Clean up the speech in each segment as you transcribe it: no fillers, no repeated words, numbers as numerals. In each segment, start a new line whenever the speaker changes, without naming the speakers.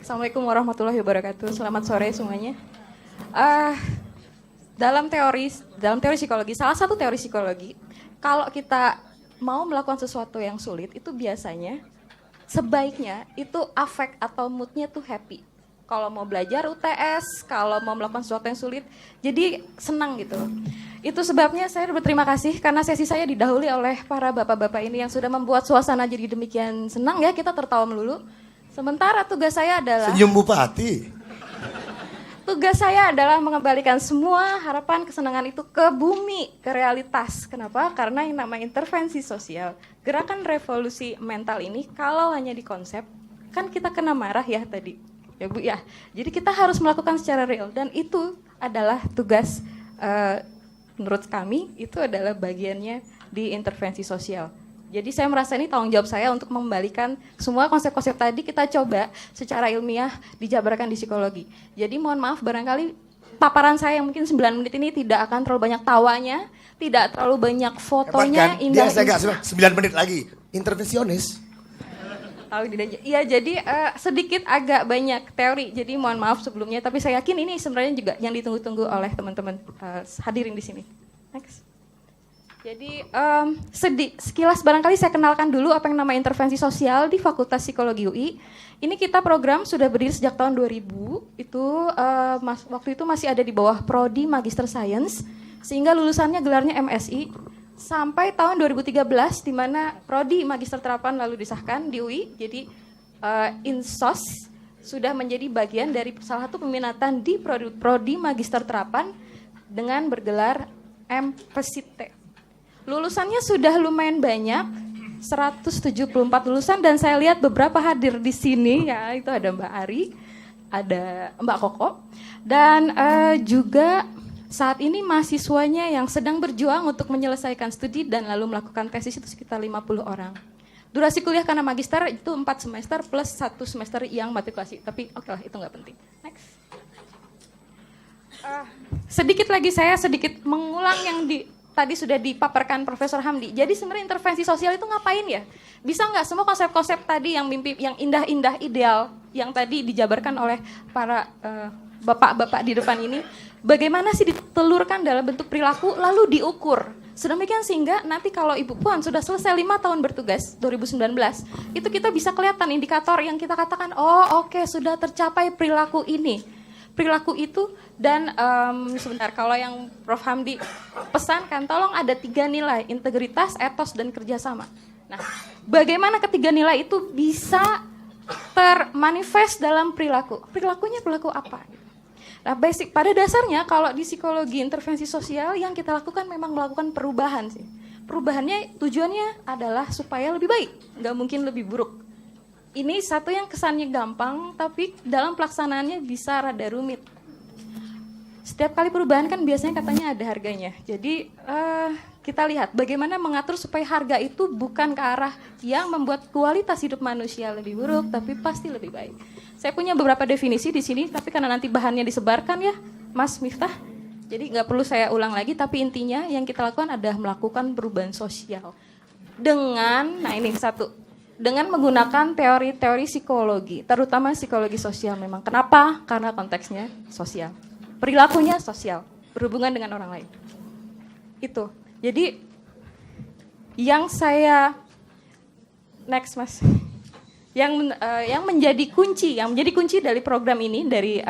Assalamualaikum warahmatullahi wabarakatuh. Selamat sore semuanya. Dalam teori psikologi, salah satu teori psikologi, kalau kita mau melakukan sesuatu yang sulit, itu biasanya sebaiknya itu affect atau moodnya tuh happy. Kalau mau belajar UTS, kalau mau melakukan sesuatu yang sulit, jadi senang gitu. Itu sebabnya saya berterima kasih karena sesi saya didahului oleh para bapak-bapak ini yang sudah membuat suasana jadi demikian senang ya, kita tertawa melulu. Sementara tugas saya adalah
senyum Bupati.
Tugas saya adalah mengembalikan semua harapan kesenangan itu ke bumi, ke realitas. Kenapa? Karena yang namanya intervensi sosial, gerakan revolusi mental ini kalau hanya di konsep, kan kita kena marah ya tadi. Ya Bu ya. Jadi kita harus melakukan secara real dan itu adalah tugas menurut kami itu adalah bagiannya di intervensi sosial. Jadi saya merasa ini tanggung jawab saya untuk membalikan semua konsep-konsep tadi kita coba secara ilmiah dijabarkan di psikologi. Jadi mohon maaf barangkali paparan saya yang mungkin 9 menit ini tidak akan terlalu banyak tawanya, tidak terlalu banyak fotonya, indah.
Dia saya nggak 9 menit lagi, intervensionis.
Iya jadi sedikit agak banyak teori, jadi mohon maaf sebelumnya, tapi saya yakin ini sebenarnya juga yang ditunggu-tunggu oleh teman-teman hadirin di sini. Next. Jadi sekilas barangkali saya kenalkan dulu apa yang nama intervensi sosial di Fakultas Psikologi UI. Ini kita program sudah berdiri sejak tahun 2000, itu waktu itu masih ada di bawah Prodi Magister Science, sehingga lulusannya gelarnya MSI, sampai tahun 2013 di mana Prodi Magister Terapan lalu disahkan di UI, jadi Insos sudah menjadi bagian dari salah satu peminatan di Prodi Magister Terapan dengan bergelar MPesite. Lulusannya sudah lumayan banyak, 174 lulusan dan saya lihat beberapa hadir di sini ya, itu ada Mbak Ari, ada Mbak Koko dan juga saat ini mahasiswanya yang sedang berjuang untuk menyelesaikan studi dan lalu melakukan tesis itu sekitar 50 orang. Durasi kuliah karena magister itu 4 semester plus 1 semester yang matrikulasi, tapi oke lah itu nggak penting. Next. Sedikit lagi saya sedikit mengulang yang tadi sudah dipaparkan Profesor Hamdi. Jadi sebenarnya intervensi sosial itu ngapain ya? Bisa nggak semua konsep-konsep tadi yang indah-indah ideal yang tadi dijabarkan oleh para bapak-bapak di depan ini, bagaimana sih ditelurkan dalam bentuk perilaku lalu diukur? Sedemikian sehingga nanti kalau Ibu Puan sudah selesai 5 tahun bertugas 2019, itu kita bisa kelihatan indikator yang kita katakan, oh oke, sudah tercapai perilaku ini. Perilaku itu dan sebentar kalau yang Prof Hamdi pesankan tolong ada 3 nilai, integritas, etos dan kerjasama. Nah, bagaimana ketiga nilai itu bisa termanifest dalam perilaku? Perilakunya perilaku apa? Nah, basic pada dasarnya kalau di psikologi intervensi sosial yang kita lakukan memang melakukan perubahan sih. Perubahannya tujuannya adalah supaya lebih baik, nggak mungkin lebih buruk. Ini satu yang kesannya gampang, tapi dalam pelaksanaannya bisa rada rumit. Setiap kali perubahan kan biasanya katanya ada harganya. Jadi kita lihat bagaimana mengatur supaya harga itu bukan ke arah yang membuat kualitas hidup manusia lebih buruk, tapi pasti lebih baik. Saya punya beberapa definisi di sini, tapi karena nanti bahannya disebarkan ya, Mas Miftah. Jadi nggak perlu saya ulang lagi, tapi intinya yang kita lakukan adalah melakukan perubahan sosial. Dengan menggunakan teori-teori psikologi, terutama psikologi sosial memang. Kenapa? Karena konteksnya sosial. Perilakunya sosial, berhubungan dengan orang lain. Itu. Jadi yang saya next Mas. Yang menjadi kunci dari program ini dari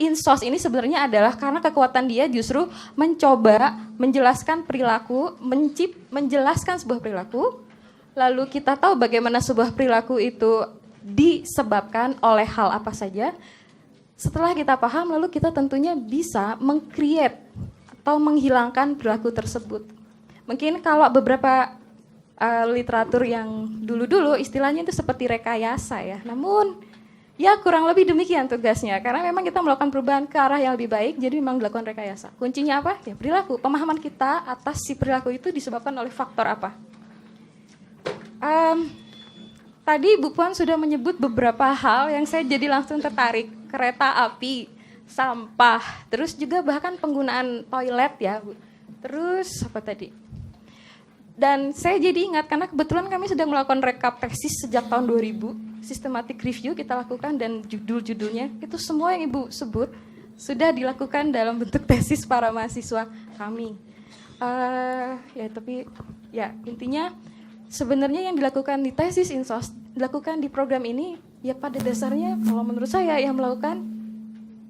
Insos ini sebenarnya adalah karena kekuatan dia justru mencoba menjelaskan perilaku, menjelaskan sebuah perilaku. Lalu kita tahu bagaimana sebuah perilaku itu disebabkan oleh hal apa saja. Setelah kita paham, lalu kita tentunya bisa meng-create atau menghilangkan perilaku tersebut. Mungkin kalau beberapa literatur yang dulu-dulu istilahnya itu seperti rekayasa ya. Namun ya kurang lebih demikian tugasnya. Karena memang kita melakukan perubahan ke arah yang lebih baik, jadi memang dilakukan rekayasa. Kuncinya apa? Ya perilaku. Pemahaman kita atas si perilaku itu disebabkan oleh faktor apa? Tadi Bu Puan sudah menyebut beberapa hal yang saya jadi langsung tertarik. Kereta api, sampah, terus juga bahkan penggunaan toilet ya Bu. Terus apa tadi? Dan saya jadi ingat karena kebetulan kami sedang melakukan rekap tesis sejak tahun 2000. systematic review kita lakukan dan judul-judulnya itu semua yang Ibu sebut sudah dilakukan dalam bentuk tesis para mahasiswa kami. Tapi intinya sebenarnya yang dilakukan di tesis Insos, dilakukan di program ini ya pada dasarnya kalau menurut saya yang melakukan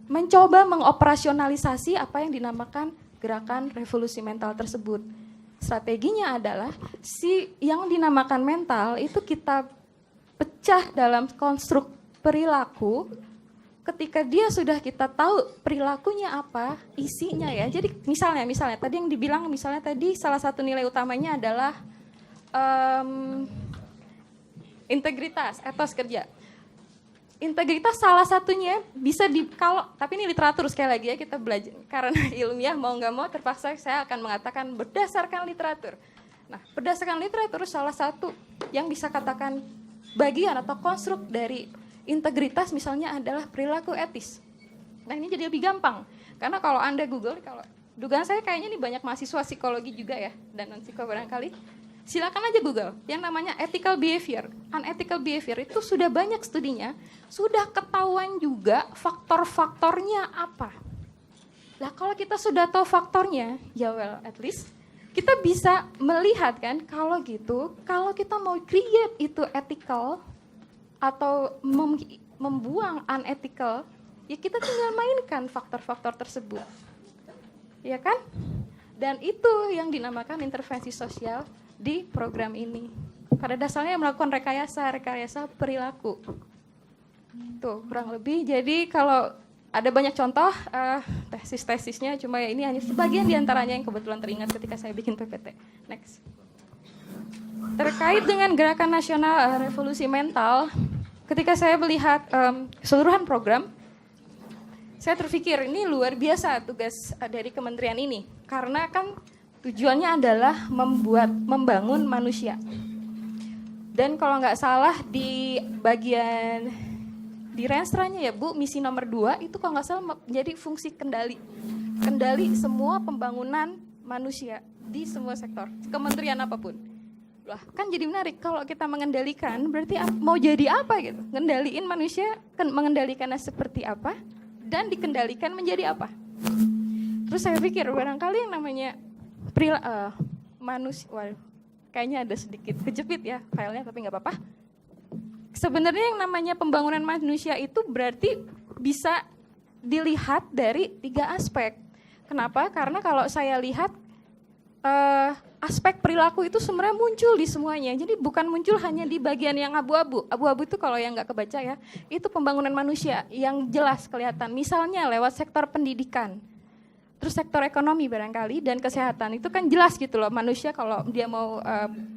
mencoba mengoperasionalisasi apa yang dinamakan gerakan revolusi mental tersebut. Strateginya adalah yang dinamakan mental itu kita pecah dalam konstruk perilaku. Ketika dia sudah kita tahu perilakunya apa, isinya ya. Jadi misalnya tadi yang dibilang tadi salah satu nilai utamanya adalah integritas, etos kerja. Integritas salah satunya bisa tapi ini literatur sekali lagi ya kita belajar karena ilmiah mau nggak mau terpaksa saya akan mengatakan berdasarkan literatur. Nah, berdasarkan literatur salah satu yang bisa katakan bagian atau konstruk dari integritas misalnya adalah perilaku etis. Nah, ini jadi lebih gampang karena kalau Anda Google, kalau dugaan saya kayaknya ini banyak mahasiswa psikologi juga ya dan non-psiko barangkali. Silakan aja Google yang namanya ethical behavior. Unethical behavior itu sudah banyak studinya, sudah ketahuan juga faktor-faktornya apa. Lah kalau kita sudah tahu faktornya, ya at least kita bisa melihat kan kalau gitu, kalau kita mau create itu ethical atau membuang unethical, ya kita tinggal mainkan faktor-faktor tersebut. Ya kan? Dan itu yang dinamakan intervensi sosial di program ini. Pada dasarnya melakukan rekayasa perilaku. Tuh, kurang lebih. Jadi kalau ada banyak contoh tesis-tesisnya, cuma ya ini hanya sebagian diantaranya yang kebetulan teringat ketika saya bikin PPT. Next. Terkait dengan gerakan nasional revolusi mental, ketika saya melihat keseluruhan program, saya terpikir ini luar biasa tugas dari kementerian ini. Karena kan tujuannya adalah membangun manusia. Dan kalau nggak salah di bagian di renstranya ya Bu, misi nomor 2 itu kalau nggak salah menjadi fungsi kendali semua pembangunan manusia di semua sektor, kementerian apapun. Lah kan jadi menarik kalau kita mengendalikan berarti mau jadi apa gitu? Ngendaliin manusia, mengendalikannya seperti apa dan dikendalikan menjadi apa? Terus saya pikir barangkali yang namanya manusia, kayaknya ada sedikit kejepit ya filenya tapi nggak apa-apa. Sebenarnya yang namanya pembangunan manusia itu berarti bisa dilihat dari 3 aspek. Kenapa? Karena kalau saya lihat aspek perilaku itu sebenarnya muncul di semuanya. Jadi bukan muncul hanya di bagian yang abu-abu. Abu-abu itu kalau yang nggak kebaca ya, itu pembangunan manusia yang jelas kelihatan. Misalnya lewat sektor pendidikan. Terus sektor ekonomi barangkali dan kesehatan itu kan jelas gitu loh, manusia kalau dia mau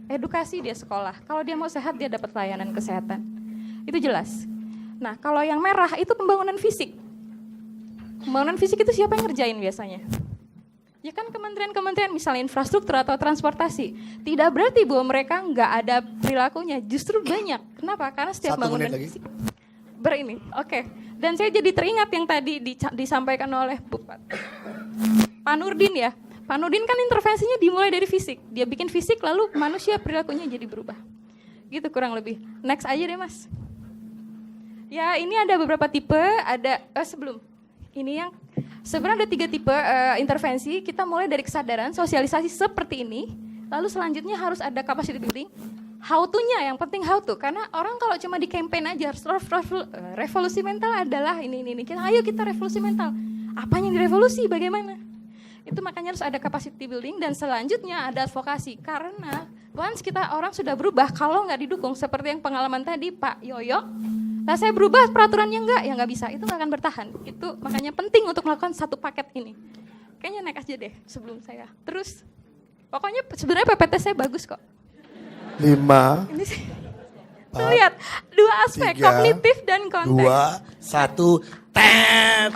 edukasi dia sekolah, kalau dia mau sehat dia dapat layanan kesehatan, itu jelas. Nah kalau yang merah itu pembangunan fisik. Pembangunan fisik itu siapa yang ngerjain biasanya? Ya kan kementerian-kementerian misalnya infrastruktur atau transportasi. Tidak berarti bahwa mereka nggak ada perilakunya, justru banyak. Kenapa? Karena setiap bangunan fisik berini. Oke. Dan saya jadi teringat yang tadi disampaikan oleh Pak Nurdin ya. Pak Nurdin kan intervensinya dimulai dari fisik. Dia bikin fisik lalu manusia perilakunya jadi berubah. Gitu kurang lebih. Next aja deh Mas. Ya ini ada beberapa tipe. Ada sebelum. Ini yang sebenarnya ada 3 tipe intervensi. Kita mulai dari kesadaran, sosialisasi seperti ini. Lalu selanjutnya harus ada capacity building. How to-nya, yang penting how to. Karena orang kalau cuma di campaign aja, revolusi mental adalah ini. Ayo kita revolusi mental. Apanya yang direvolusi, bagaimana? Itu makanya harus ada capacity building dan selanjutnya ada advokasi. Karena once orang sudah berubah, kalau nggak didukung, seperti yang pengalaman tadi Pak Yoyo, lah saya berubah peraturannya ya nggak bisa, itu nggak akan bertahan. Itu makanya penting untuk melakukan satu paket ini. Kayaknya naik aja deh sebelum saya. Terus, pokoknya sebenarnya PPT saya bagus kok.
5,
ini sih. Lihat, 2 aspek
3,
kognitif dan konteks.
2, 1, tet.